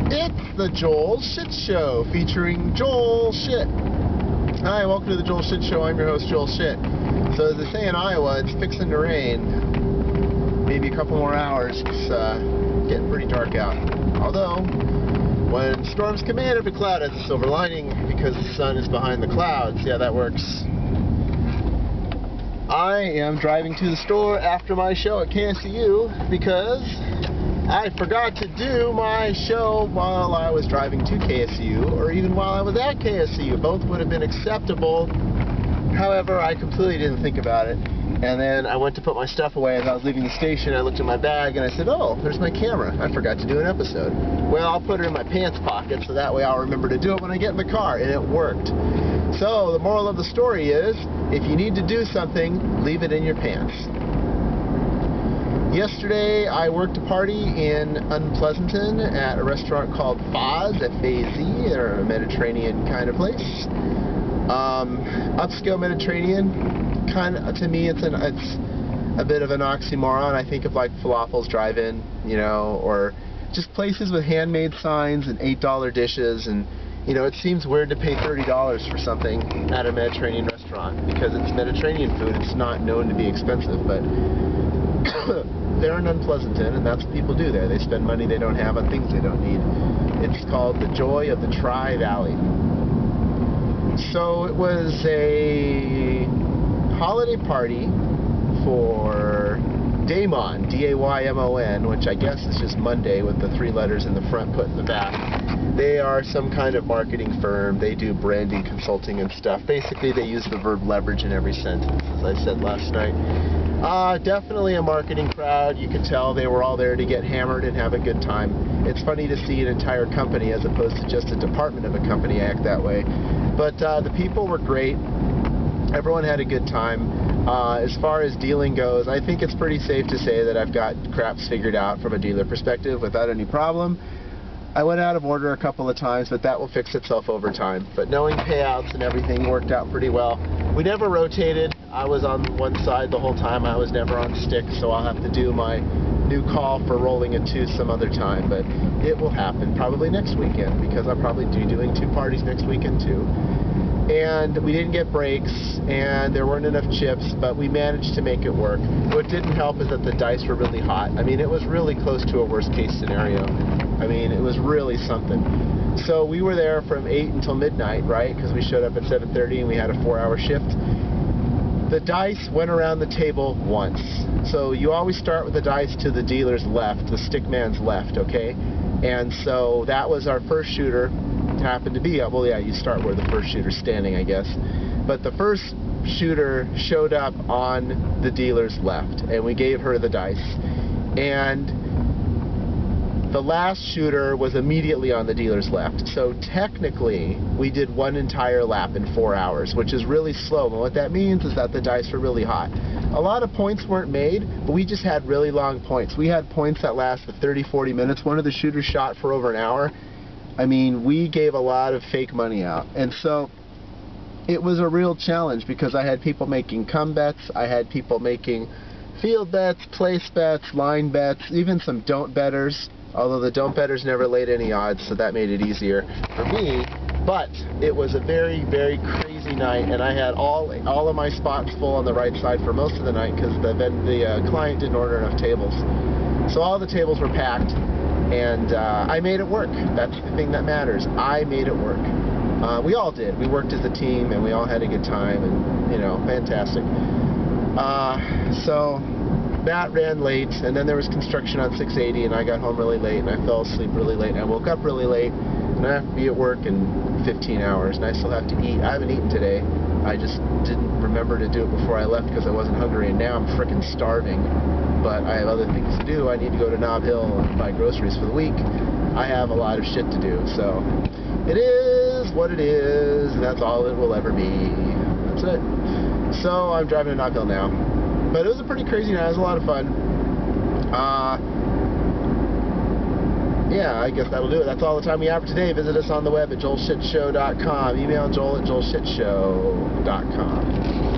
It's the Joel Shit Show, featuring Joel Shit. Hi, welcome to the Joel Shit Show. I'm your host, Joel Shit. So as they say in Iowa, it's fixing to rain. Maybe a couple more hours. It's getting pretty dark out. Although, when storms come in, every cloud has a silver lining because the sun is behind the clouds. See how that works? I am driving to the store after my show at KSCU because I forgot to do my show while I was driving to KSCU, or even while I was at KSCU. Both would have been acceptable. However, I completely didn't think about it. And then I went to put my stuff away. As I was leaving the station, I looked at my bag and I said, oh, there's my camera. I forgot to do an episode. Well, I'll put it in my pants pocket so that way I'll remember to do it when I get in the car. And it worked. So the moral of the story is, if you need to do something, leave it in your pants. Yesterday, I worked a party in Unpleasanton at a restaurant called Faz, F-A-Z, or a Mediterranean kind of place. Upscale Mediterranean, kind of, to me, it's a bit of an oxymoron. I think of like Falafel's Drive-In, you know, or just places with handmade signs and $8 dishes, and you know, it seems weird to pay $30 for something at a Mediterranean restaurant because it's Mediterranean food. It's not known to be expensive, but they're in Unpleasanton, and that's what people do there. They spend money they don't have on things they don't need. It's called the Joy of the Tri-Valley. So it was a holiday party for Daymon, D-A-Y-M-O-N, which I guess is just Monday with the 3 letters in the front put in the back. They are some kind of marketing firm. They do branding, consulting, and stuff. Basically, they use the verb leverage in every sentence, as I said last night. Definitely a marketing crowd. You could tell they were all there to get hammered and have a good time. It's funny to see an entire company as opposed to just a department of a company act that way. But the people were great. Everyone had a good time. As far as dealing goes, I think it's pretty safe to say that I've got craps figured out from a dealer perspective without any problem. I went out of order a couple of times, but that will fix itself over time. But knowing payouts and everything worked out pretty well. We never rotated. I was on one side the whole time. I was never on stick, so I'll have to do my new call for rolling a 2 some other time. But it will happen probably next weekend because I'll probably be doing 2 parties next weekend too. And we didn't get breaks, and there weren't enough chips, but we managed to make it work. What didn't help is that the dice were really hot. I mean, it was really close to a worst-case scenario. I mean, it was really something. So we were there from 8 until midnight, right, because we showed up at 7:30 and we had a 4-hour shift. The dice went around the table once. So you always start with the dice to the dealer's left, the stick man's left, okay? And so that was our first shooter. Happened to be, well, yeah, you start where the first shooter's standing, I guess. But the first shooter showed up on the dealer's left, and we gave her the dice. And the last shooter was immediately on the dealer's left. So technically, we did 1 entire lap in 4 hours, which is really slow. And what that means is that the dice were really hot. A lot of points weren't made, but we just had really long points. We had points that lasted 30, 40 minutes. One of the shooters shot for over an hour. I mean, we gave a lot of fake money out. And so it was a real challenge because I had people making come bets, I had people making field bets, place bets, line bets, even some don't betters, although the don't betters never laid any odds, so that made it easier for me. But it was a very, very crazy night, and I had all of my spots full on the right side for most of the night because the client didn't order enough tables. So all the tables were packed. And I made it work. That's the thing that matters. I made it work. We all did. We worked as a team, and we all had a good time, and, you know, fantastic. So that ran late, and then there was construction on 680, and I got home really late, and I fell asleep really late, and I woke up really late, and I have to be at work in 15 hours, and I still have to eat. I haven't eaten today. I just didn't remember to do it before I left because I wasn't hungry, and now I'm frickin' starving. But I have other things to do. I need to go to Nob Hill and buy groceries for the week. I have a lot of shit to do, so it is what it is, and that's all it will ever be. That's it. So I'm driving to Nob Hill now. But it was a pretty crazy night. It was a lot of fun. Yeah, I guess that'll do it. That's all the time we have for today. Visit us on the web at joelshitshow.com. Email Joel at joelshitshow.com.